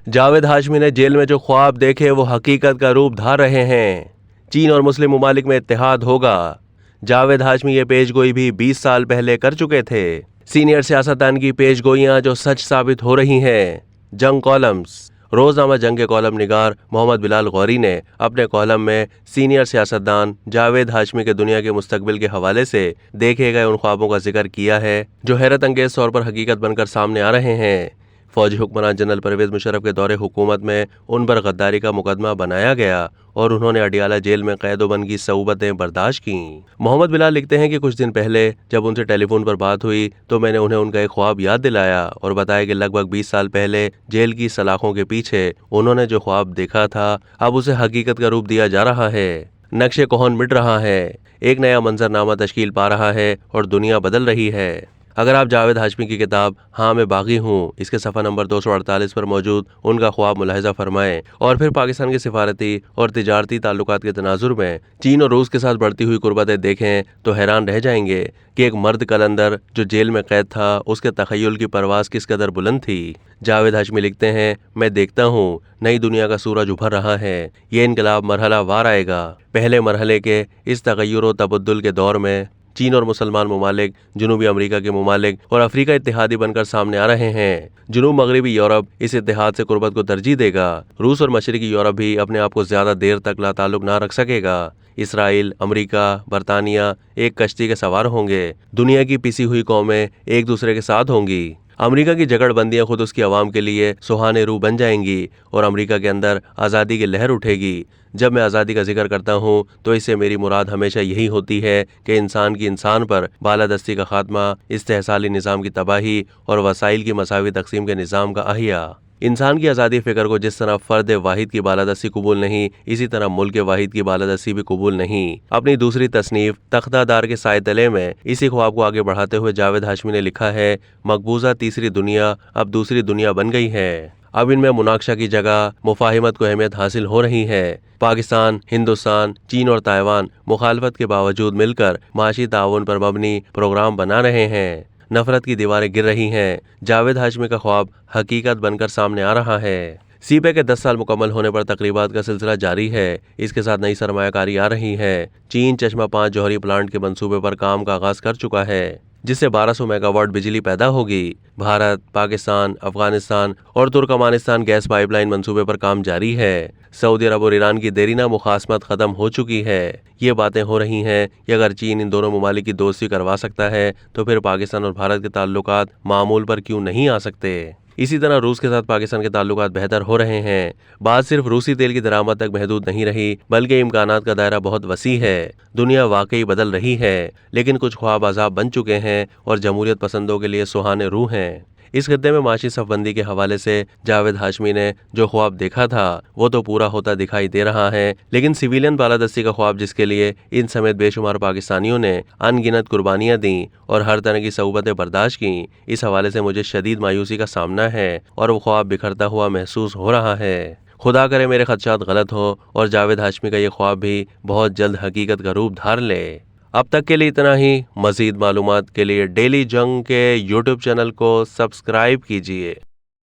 जावेद हाशमी ने जेल में जो ख्वाब देखे वो हकीकत का रूप धार रहे हैं। चीन और मुस्लिम ममालिक में इत्तेहाद होगा। जावेद हाशमी ये पेशगोई भी 20 साल पहले कर चुके थे। सीनियर सियासतदान की पेशगोइयां जो सच साबित हो रही हैं। जंग कॉलम्स। रोजनामा जंग के कॉलम निगार मोहम्मद बिलाल गौरी ने अपने कॉलम में सीनियर सियासतदान जावेद हाशमी के दुनिया के मुस्तकबिल के हवाले से देखे गए उन ख्वाबों का जिक्र किया है जो हैरत अंगेज तौर पर हकीकत बनकर सामने आ रहे हैं। फौजी हुक्मरान जनरल परवेज मुशर्रफ के दौरे हुकूमत में उन पर गद्दारी का मुकदमा बनाया गया और उन्होंने अडियाला जेल में कैदोबंद की सऊबतें बर्दाश्त की। मोहम्मद बिलाल लिखते हैं कि कुछ दिन पहले जब उनसे टेलीफोन पर बात हुई तो मैंने उन्हें उनका एक ख्वाब याद दिलाया और बताया कि लगभग 20 साल पहले जेल की सलाखों के पीछे उन्होंने जो ख्वाब देखा था अब उसे हकीकत का रूप दिया जा रहा है। नक्शे कोहन मिट रहा है, एक नया मंजरनामा तश्कील पा रहा है और दुनिया बदल रही है। अगर आप जावेद हाशमी की किताब हाँ मैं बागी हूँ इसके सफ़ा नंबर 248 पर मौजूद उनका ख्वाब मुलाहिजा फरमाएं और फिर पाकिस्तान के सिफारती और तिजारती ताल्लुकात के तनाजुर में चीन और रूस के साथ बढ़ती हुई कुर्बतें देखें तो हैरान रह जाएंगे कि एक मर्द कलंदर जो जेल में कैद था उसके तखय्युल की परवाज़ किस कदर बुलंद थी। जावेद हाशमी लिखते हैं, मैं देखता हूँ नई दुनिया का सूरज उभर रहा है। ये इनकलाब मरहला वार आएगा। पहले मरहले के इस तगय्युर व तबद्दुल के दौर में चीन और मुसलमान ममालिक, जनूबी अमेरिका के ममालिक और अफ्रीका इत्तेहादी बनकर सामने आ रहे हैं। जनूब मगरबी यूरोप इस इत्तेहाद से कुर्बत को तरजीह देगा। रूस और मशरकी यूरोप भी अपने आप को ज्यादा देर तक लाताल्लुक ना रख सकेगा। इसराइल, अमेरिका, बरतानिया एक कश्ती के सवार होंगे। दुनिया की पिसी हुई कौमें एक दूसरे के साथ होंगी। अमेरिका की जगड़बंदियां खुद उसकी आवाम के लिए सुहाने रूह बन जाएंगी और अमेरिका के अंदर आज़ादी की लहर उठेगी। जब मैं आज़ादी का जिक्र करता हूँ तो इससे मेरी मुराद हमेशा यही होती है कि इंसान की इंसान पर बालादस्ती का खात्मा, इस्तेहसाली निज़ाम की तबाही और वसाइल की मसावी तकसीम के निज़ाम का अहिया। इंसान की आज़ादी फ़िक्र को जिस तरह फ़र्द वाहिद की बालादस्ती कबूल नहीं, इसी तरह मुल्क वाहिद की बालादस्ती भी कबूल नहीं। अपनी दूसरी तसनीफ तख्तादार के साए तले में इसी ख्वाब को आगे बढ़ाते हुए जावेद हाशमी ने लिखा है, मकबूजा तीसरी दुनिया अब दूसरी दुनिया बन गई है। अब इनमें मुनाकशा की जगह मुफाहिमत को अहमियत हासिल हो रही है। पाकिस्तान, हिंदुस्तान, चीन और ताइवान मुखालफत के बावजूद मिलकर माशी ताउन पर मबनी प्रोग्राम बना रहे हैं। नफरत की दीवारें गिर रही हैं। जावेद हाशमी का ख्वाब हकीकत बनकर सामने आ रहा है। सीपे के 10 साल मुकम्मल होने पर तकरीबात का सिलसिला जारी है। इसके साथ नई सरमायाकारी आ रही है। चीन चश्मा 5 जौहरी प्लांट के मंसूबे पर काम का आगाज कर चुका है जिससे 1200 मेगावाट बिजली पैदा होगी। भारत, पाकिस्तान, अफगानिस्तान और तुर्कमानिस्तान गैस पाइपलाइन मंसूबे पर काम जारी है। सऊदी अरब और ईरान की देरीना मुखासमत खत्म हो चुकी है। ये बातें हो रही हैं कि अगर चीन इन दोनों ममालिक की दोस्ती करवा सकता है तो फिर पाकिस्तान और भारत के ताल्लुकात मामूल पर क्यों नहीं आ सकते। इसी तरह रूस के साथ पाकिस्तान के ताल्लुकात बेहतर हो रहे हैं। बात सिर्फ रूसी तेल की दरामद तक महदूद नहीं रही बल्कि इम्कानात का दायरा बहुत वसी है। दुनिया वाकई बदल रही है लेकिन कुछ ख्वाब आज़ाब बन चुके हैं और जमहूरियत पसंदों के लिए सुहाने रूह हैं। इस खत्ते में माशी सफबंदी के हवाले से जावेद हाशमी ने जो ख्वाब देखा था वो तो पूरा होता दिखाई दे रहा है, लेकिन सिविलियन बालादस्ती का ख्वाब जिसके लिए इन समेत बेशुमार पाकिस्तानियों ने अनगिनत कुर्बानियां दी और हर तरह की सऊबतें बर्दाश्त की, इस हवाले से मुझे शदीद मायूसी का सामना है और वो ख्वाब बिखरता हुआ महसूस हो रहा है। खुदा करे मेरे खदशात गलत हो और जावेद हाशमी का ये ख्वाब भी बहुत जल्द हकीकत का रूप धार ले। अब तक के लिए इतना ही। मज़ीद मालूमात के लिए डेली जंग के यूट्यूब चैनल को सब्सक्राइब कीजिए।